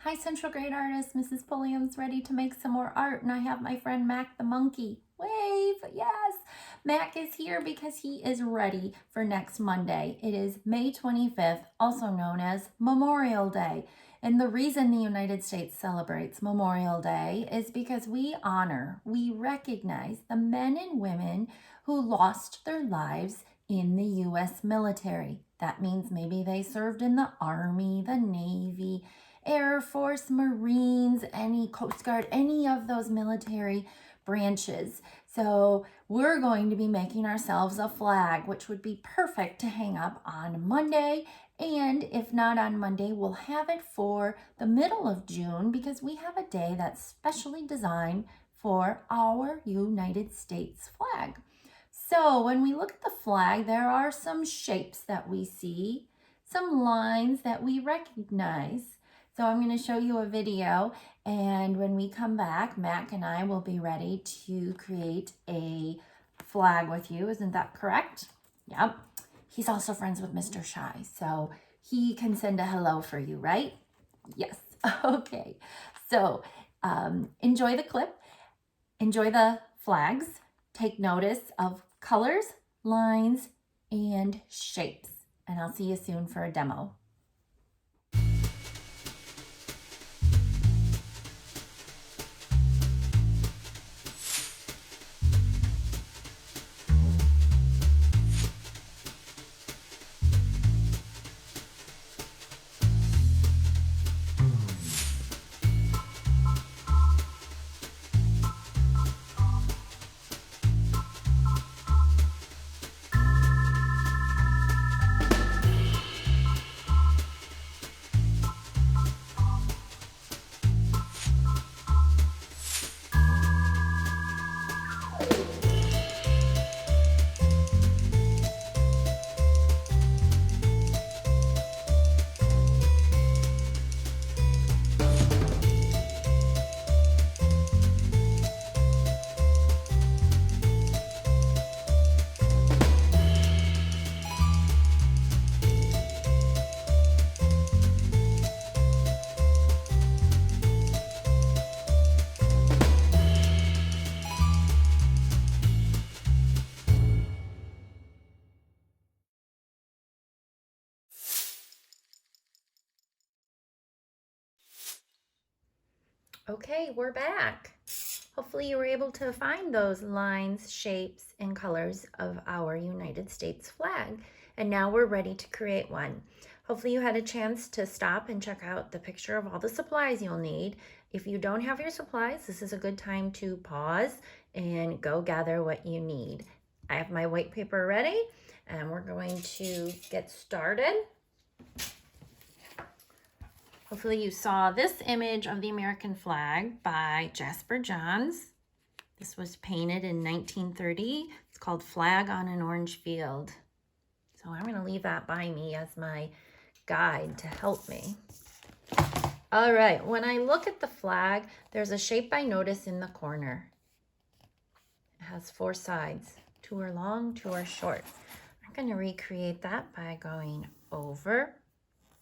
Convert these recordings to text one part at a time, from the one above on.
Hi, Central Grade Artist. Mrs. Pulliam's ready to make some more art, and I have my friend Mac the monkey. Wave, yes! Mac is here because he is ready for next Monday. It is May 25th, also known as Memorial Day. And the reason the United States celebrates Memorial Day is because we honor, we recognize the men and women who lost their lives in the U.S. military. That means maybe they served in the Army, the Navy, Air Force, Marines, any Coast Guard, any of those military branches. So we're going to be making ourselves a flag, which would be perfect to hang up on Monday. And if not on Monday, we'll have it for the middle of June because we have a day that's specially designed for our United States flag. So when we look at the flag, there are some shapes that we see, some lines that we recognize. So I'm going to show you a video, and when we come back, Mac and I will be ready to create a flag with you. Isn't that correct? Yep. He's also friends with Mr. Shy, so he can send a hello for you, right? Yes. Okay. So enjoy the clip, enjoy the flags, take notice of colors, lines, and shapes. And I'll see you soon for a demo. Okay, we're back. Hopefully you were able to find those lines, shapes, and colors of our United States flag. And now we're ready to create one. Hopefully you had a chance to stop and check out the picture of all the supplies you'll need. If you don't have your supplies, this is a good time to pause and go gather what you need. I have my white paper ready, and we're going to get started. Hopefully you saw this image of the American flag by Jasper Johns. This was painted in 1930. It's called Flag on an Orange Field. So I'm going to leave that by me as my guide to help me. All right, when I look at the flag, there's a shape I notice in the corner. It has 4 sides. 2 are long, 2 are short. I'm going to recreate that by going over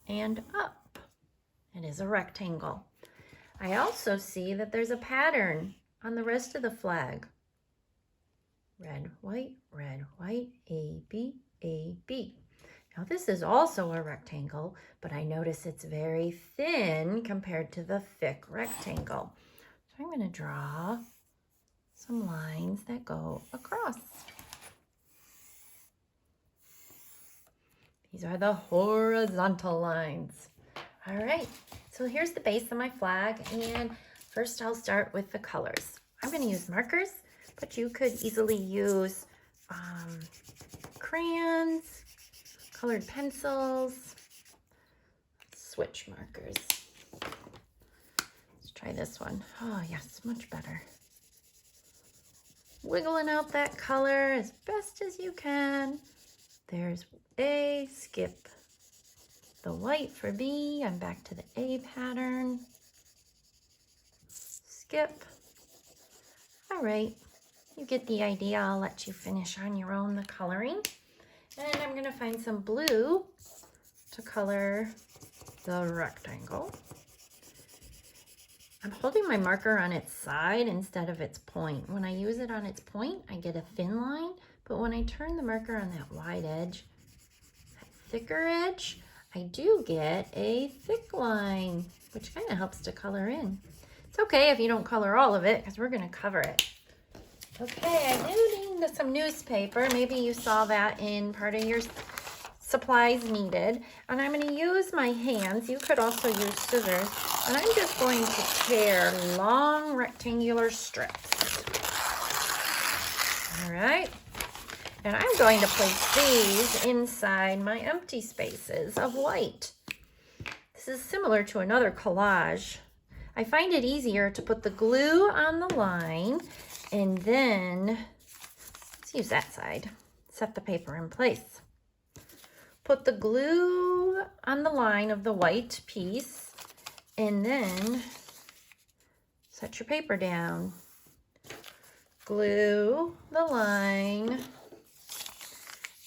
and up. It is a rectangle. I also see that there's a pattern on the rest of the flag. Red, white, A, B, A, B. Now this is also a rectangle, but I notice it's very thin compared to the thick rectangle. So I'm going to draw some lines that go across. These are the horizontal lines. All right, so here's the base of my flag, and first I'll start with the colors. I'm going to use markers, but you could easily use crayons, colored pencils, switch markers. Let's try this one. Oh yes, much better. Wiggling out that color as best as you can. There's A, skip the white for B. I'm back to the A pattern. Skip. All right, you get the idea. I'll let you finish on your own the coloring. And I'm going to find some blue to color the rectangle. I'm holding my marker on its side instead of its point. When I use it on its point, I get a thin line, but when I turn the marker on that wide edge, that thicker edge, I do get a thick line, which kind of helps to color in. It's okay if you don't color all of it because we're going to cover it. Okay, I do need some newspaper. Maybe you saw that in part of your supplies needed. And I'm going to use my hands. You could also use scissors. And I'm just going to tear long rectangular strips. All right. And I'm going to place these inside my empty spaces of white. This is similar to another collage. I find it easier to put the glue on the line and then, let's use that side, set the paper in place. Put the glue on the line of the white piece and then set your paper down. Glue the line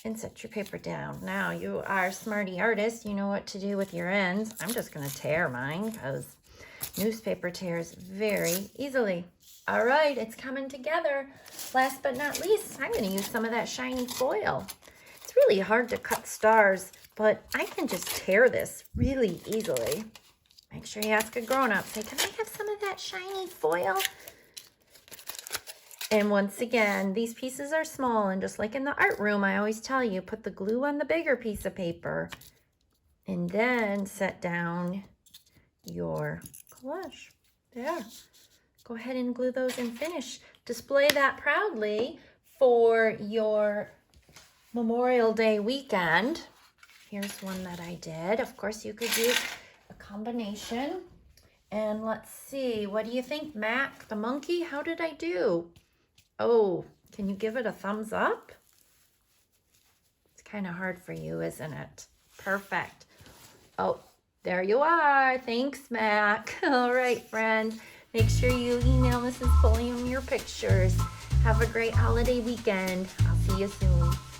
and set your paper down. Now you are a smarty artist. You know what to do with your ends. I'm just going to tear mine because newspaper tears very easily. All right, it's coming together. Last but not least, I'm going to use some of that shiny foil. It's really hard to cut stars, but I can just tear this really easily. Make sure you ask a grown-up. Say, can I have some of that shiny foil? And once again, these pieces are small, and just like in the art room, I always tell you, put the glue on the bigger piece of paper and then set down your collage. There. Go ahead and glue those and finish. Display that proudly for your Memorial Day weekend. Here's one that I did. Of course, you could use a combination. And let's see, what do you think, Mac the monkey? How did I do? Oh, can you give it a thumbs up? It's kind of hard for you, isn't it? Perfect. Oh, there you are. Thanks, Mac. All right, friend. Make sure you email Mrs. Pulliam your pictures. Have a great holiday weekend. I'll see you soon.